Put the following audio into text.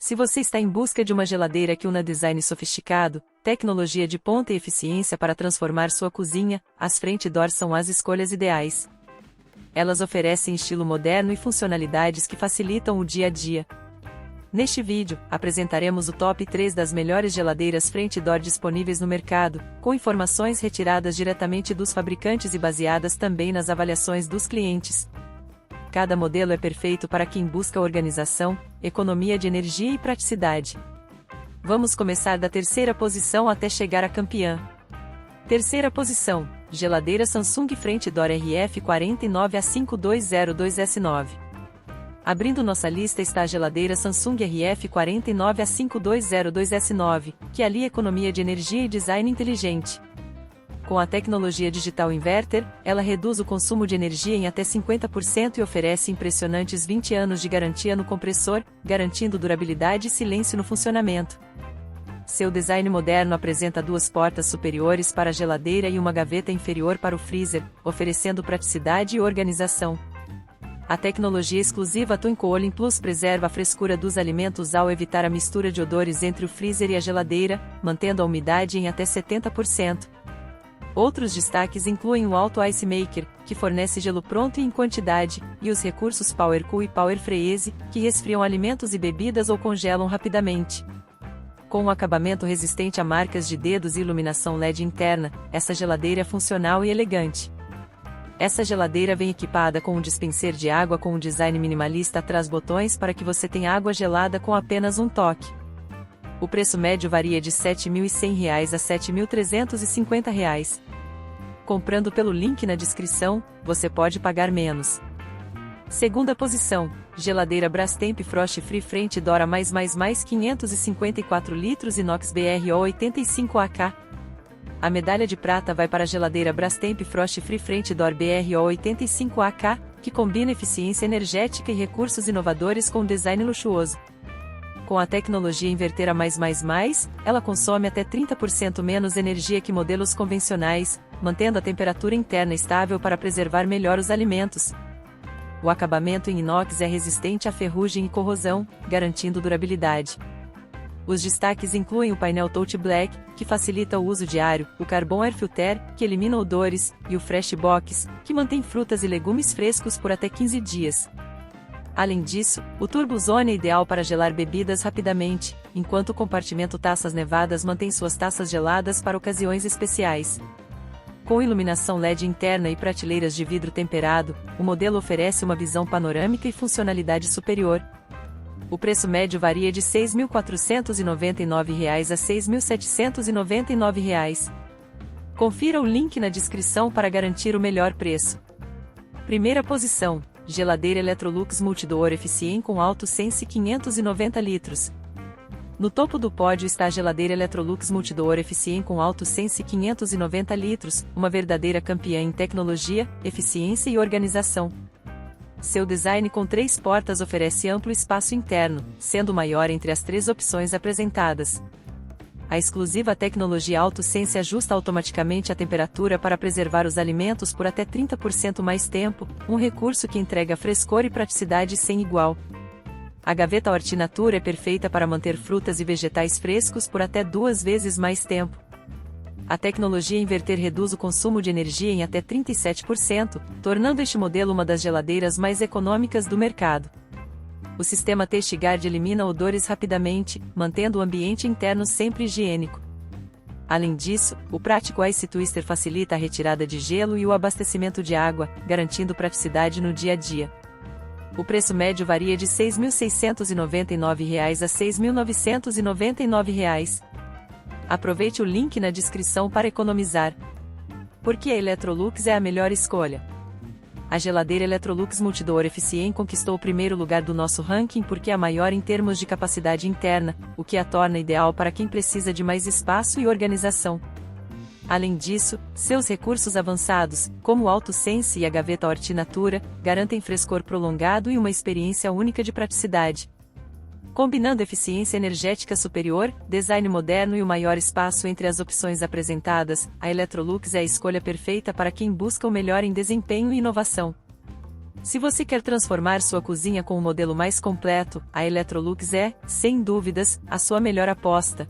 Se você está em busca de uma geladeira que una design sofisticado, tecnologia de ponta e eficiência para transformar sua cozinha, as Front Door são as escolhas ideais. Elas oferecem estilo moderno e funcionalidades que facilitam o dia a dia. Neste vídeo, apresentaremos o top 3 das melhores geladeiras Front Door disponíveis no mercado, com informações retiradas diretamente dos fabricantes e baseadas também nas avaliações dos clientes. Cada modelo é perfeito para quem busca organização, economia de energia e praticidade. Vamos começar da terceira posição até chegar à campeã. Terceira posição, geladeira Samsung Front Door RF49A5202S9. Abrindo nossa lista está a geladeira Samsung RF49A5202S9, que alia economia de energia e design inteligente. Com a tecnologia Digital Inverter, ela reduz o consumo de energia em até 50% e oferece impressionantes 20 anos de garantia no compressor, garantindo durabilidade e silêncio no funcionamento. Seu design moderno apresenta duas portas superiores para a geladeira e uma gaveta inferior para o freezer, oferecendo praticidade e organização. A tecnologia exclusiva Twin Cooling Plus preserva a frescura dos alimentos ao evitar a mistura de odores entre o freezer e a geladeira, mantendo a umidade em até 70%. Outros destaques incluem o Auto Ice Maker, que fornece gelo pronto e em quantidade, e os recursos Power Cool e Power Freeze, que resfriam alimentos e bebidas ou congelam rapidamente. Com um acabamento resistente a marcas de dedos e iluminação LED interna, essa geladeira é funcional e elegante. Essa geladeira vem equipada com um dispenser de água com um design minimalista atrás botões para que você tenha água gelada com apenas um toque. O preço médio varia de R$ 7.100 a R$ 7.350. Comprando pelo link na descrição, você pode pagar menos. Segunda posição, geladeira Brastemp Frost Free Front Door mais 554 litros inox BRO85AK. A medalha de prata vai para a geladeira Brastemp Frost Free Front Door BRO85AK, que combina eficiência energética e recursos inovadores com design luxuoso. Com a tecnologia Inverter A++, ela consome até 30% menos energia que modelos convencionais, mantendo a temperatura interna estável para preservar melhor os alimentos. O acabamento em inox é resistente à ferrugem e corrosão, garantindo durabilidade. Os destaques incluem o painel Touch Black, que facilita o uso diário, o Carbon Air Filter, que elimina odores, e o Fresh Box, que mantém frutas e legumes frescos por até 15 dias. Além disso, o Turbo Zone é ideal para gelar bebidas rapidamente, enquanto o compartimento Taças Nevadas mantém suas taças geladas para ocasiões especiais. Com iluminação LED interna e prateleiras de vidro temperado, o modelo oferece uma visão panorâmica e funcionalidade superior. O preço médio varia de R$ 6.499 a R$ 6.799. Confira o link na descrição para garantir o melhor preço. Primeira posição, geladeira Electrolux Multidoor Efficient com Alto Sense 590 litros. No topo do pódio está a geladeira Electrolux Multidoor Efficient com Alto Sense 590 litros, uma verdadeira campeã em tecnologia, eficiência e organização. Seu design com 3 portas oferece amplo espaço interno, sendo o maior entre as 3 opções apresentadas. A exclusiva tecnologia AutoSense ajusta automaticamente a temperatura para preservar os alimentos por até 30% mais tempo, um recurso que entrega frescor e praticidade sem igual. A gaveta Hortinatura é perfeita para manter frutas e vegetais frescos por até 2 vezes mais tempo. A tecnologia Inverter reduz o consumo de energia em até 37%, tornando este modelo uma das geladeiras mais econômicas do mercado. O sistema TestGuard elimina odores rapidamente, mantendo o ambiente interno sempre higiênico. Além disso, o prático Ice Twister facilita a retirada de gelo e o abastecimento de água, garantindo praticidade no dia a dia. O preço médio varia de R$ 6.699 a R$ 6.999. Aproveite o link na descrição para economizar. Por que a Electrolux é a melhor escolha? A geladeira Electrolux Multidoor Efficient conquistou o primeiro lugar do nosso ranking porque é a maior em termos de capacidade interna, o que a torna ideal para quem precisa de mais espaço e organização. Além disso, seus recursos avançados, como o AutoSense e a gaveta Hortinatura, garantem frescor prolongado e uma experiência única de praticidade. Combinando eficiência energética superior, design moderno e o maior espaço entre as opções apresentadas, a Electrolux é a escolha perfeita para quem busca o melhor em desempenho e inovação. Se você quer transformar sua cozinha com um modelo mais completo, a Electrolux é, sem dúvidas, a sua melhor aposta.